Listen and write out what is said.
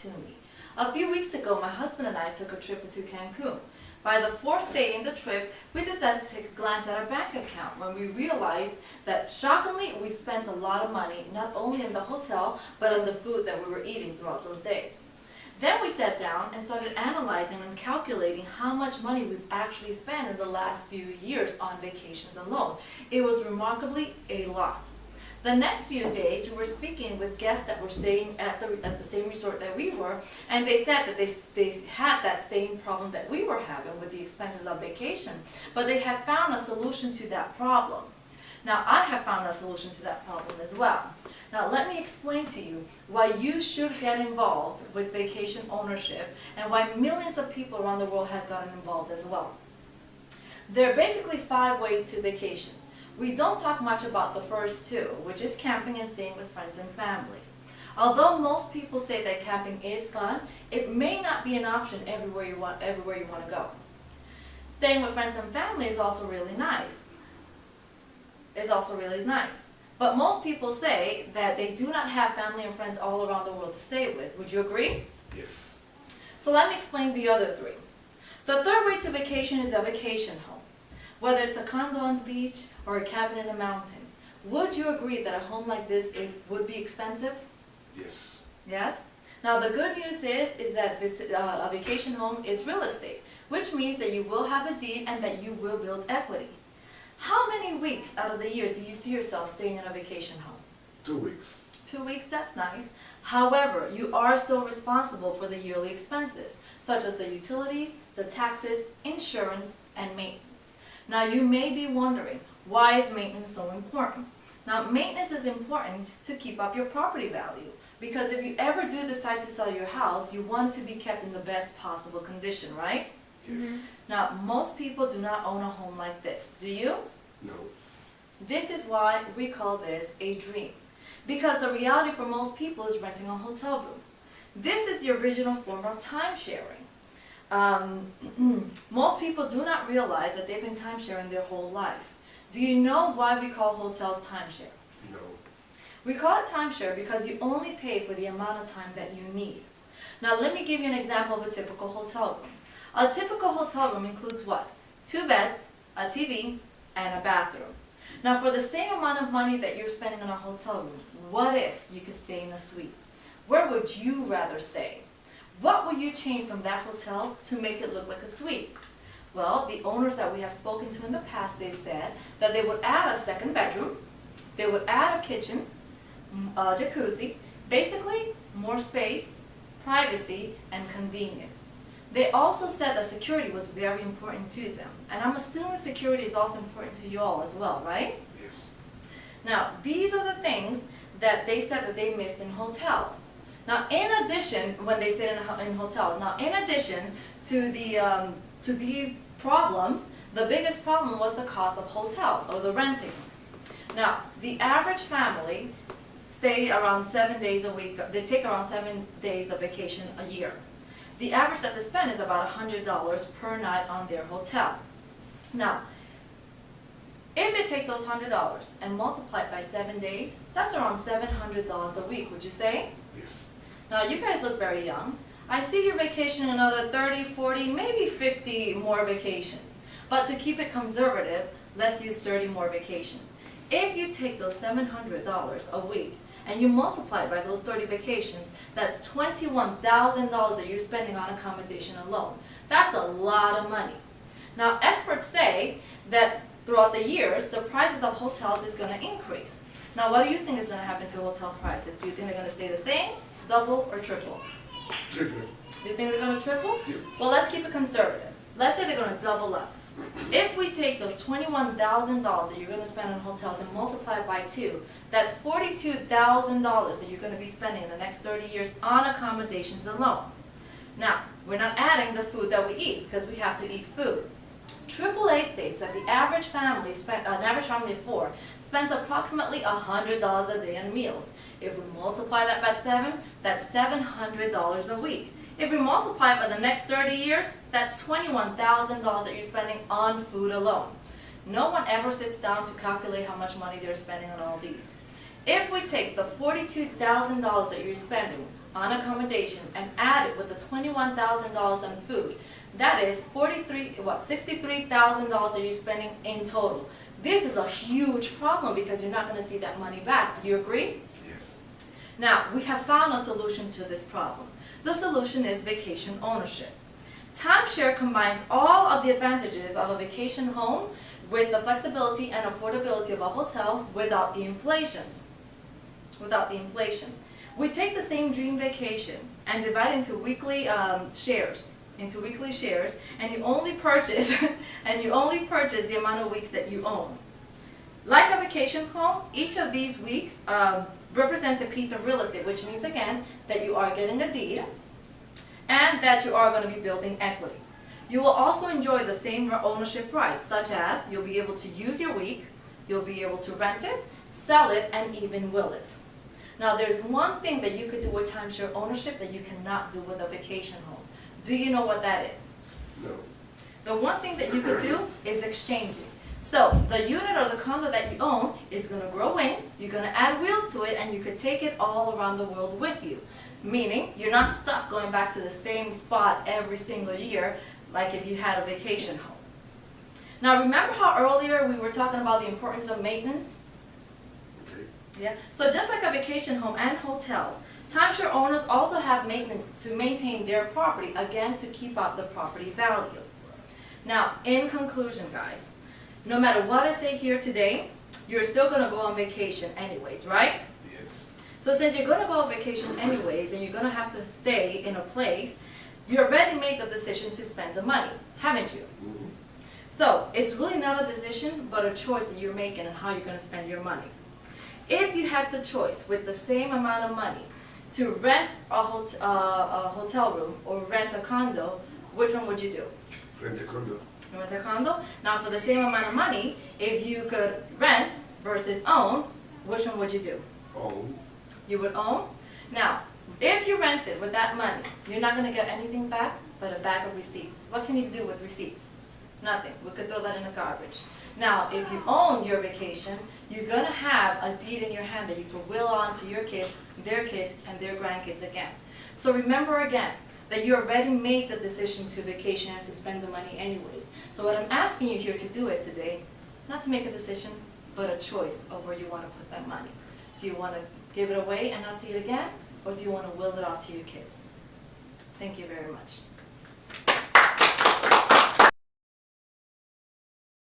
to me. A few weeks ago, my husband and I took a trip to Cancun. By the fourth day in the trip, we decided to take a glance at our bank account when we realized that, shockingly, we spent a lot of money, not only in the hotel, but on the food that we were eating throughout those days. Then we sat down and started analyzing and calculating how much money we've actually spent in the last few years on vacations alone. It was remarkably a lot. The next few days, we were speaking with guests that were staying at the same resort that we were, and they said that they had that same problem that we were having with the expenses of vacation, but they had found a solution to that problem. Now, I have found a solution to that problem as well. Now, let me explain to you why you should get involved with vacation ownership and why millions of people around the world has gotten involved as well. There are basically 5 ways to vacation. We don't talk much about the first 2, which is camping and staying with friends and families. Although most people say that camping is fun, it may not be an option everywhere you want to go. Staying with friends and family is also really nice. But most people say that they do not have family and friends all around the world to stay with. Would you agree? Yes. So let me explain the other 3. The third way to vacation is a vacation home. Whether it's a condo on the beach or a cabin in the mountains, would you agree that a home like this would be expensive? Yes. Yes? Now the good news is that this a vacation home is real estate, which means that you will have a deed and that you will build equity. How many weeks out of the year do you see yourself staying in a vacation home? 2 weeks. 2 weeks, that's nice. However, you are still responsible for the yearly expenses, such as the utilities, the taxes, insurance, and maintenance. Now you may be wondering, why is maintenance so important? Now maintenance is important to keep up your property value, because if you ever do decide to sell your house, you want it to be kept in the best possible condition, right? Yes. Now most people do not own a home like this, do you? No. This is why we call this a dream, because the reality for most people is renting a hotel room. This is the original form of time-sharing. Most people do not realize that they've been time-sharing their whole life. Do you know why we call hotels timeshare? No. We call it timeshare because you only pay for the amount of time that you need. Now let me give you an example of a typical hotel room. A typical hotel room includes what? 2 beds, a TV, and a bathroom. Now for the same amount of money that you're spending on a hotel room, what if you could stay in a suite? Where would you rather stay? What would you change from that hotel to make it look like a suite? Well, the owners that we have spoken to in the past, they said that they would add a second bedroom, they would add a kitchen, a jacuzzi, basically more space, privacy, and convenience. They also said that security was very important to them, and I'm assuming security is also important to you all as well, right? Yes. Now, these are the things that they said that they missed in hotels. Now, in addition, when they stayed in hotels, now in addition to these problems, the biggest problem was the cost of hotels or the renting. Now, the average family stay around 7 days a week. They take around 7 days of vacation a year. The average that they spend is about $100 per night on their hotel. Now, if they take those $100 and multiply it by 7 days, that's around $700 a week, would you say? Yes. Now, you guys look very young. I see you're vacationing another 30, 40, maybe 50 more vacations. But to keep it conservative, let's use 30 more vacations. If you take those $700 a week and you multiply it by those 30 vacations, that's $21,000 that you're spending on accommodation alone. That's a lot of money. Now, experts say that throughout the years, the prices of hotels is going to increase. Now, what do you think is going to happen to hotel prices? Do you think they're going to stay the same, double, or triple? Triple. Do you think they're going to triple? Yeah. Well, let's keep it conservative. Let's say they're going to double up. If we take those $21,000 that you're going to spend on hotels and multiply it by 2, that's $42,000 that you're going to be spending in the next 30 years on accommodations alone. Now, we're not adding the food that we eat because we have to eat food. AAA states that the average family, an average family of 4, spends approximately $100 a day on meals. If we multiply that by 7, that's $700 a week. If we multiply it by the next 30 years, that's $21,000 that you're spending on food alone. No one ever sits down to calculate how much money they're spending on all these. If we take the $42,000 that you're spending on accommodation and add it with the $21,000 on food, that is $63,000 that you're spending in total. This is a huge problem because you're not going to see that money back. Do you agree? Yes. Now, we have found a solution to this problem. The solution is vacation ownership. Timeshare combines all of the advantages of a vacation home with the flexibility and affordability of a hotel without the inflations. We take the same dream vacation and divide into weekly shares, and you only purchase the amount of weeks that you own. Like a vacation home, each of these weeks represents a piece of real estate, which means again that you are getting a deed and that you are going to be building equity. You will also enjoy the same ownership rights, such as you'll be able to use your week, you'll be able to rent it, sell it, and even will it. Now there's one thing that you could do with timeshare ownership that you cannot do with a vacation home. Do you know what that is? No. The one thing that you could do is exchanging. So the unit or the condo that you own is going to grow wings, you're going to add wheels to it, and you could take it all around the world with you. Meaning you're not stuck going back to the same spot every single year like if you had a vacation home. Now remember how earlier we were talking about the importance of maintenance? Okay. Yeah. So just like a vacation home and hotels, timeshare owners also have maintenance to maintain their property, again to keep up the property value. Now in conclusion guys, no matter what I say here today, you're still going to go on vacation anyways, right? Yes. So since you're going to go on vacation anyways and you're going to have to stay in a place, you already made the decision to spend the money, haven't you? Mm-hmm. So it's really not a decision but a choice that you're making on how you're going to spend your money. If you had the choice with the same amount of money to rent a hotel room or rent a condo, which one would you do? Rent a condo. You rent a condo? Now for the same amount of money, if you could rent versus own, which one would you do? Own. You would own? Now, if you rented with that money, you're not going to get anything back but a bag of receipt. What can you do with receipts? Nothing. We could throw that in the garbage. Now, if you own your vacation, you're going to have a deed in your hand that you can will on to your kids, and their grandkids again. So remember again that you already made the decision to vacation and to spend the money anyways. So what I'm asking you here to do is today, not to make a decision, but a choice of where you want to put that money. Do you want to give it away and not see it again? Or do you want to will it off to your kids? Thank you very much.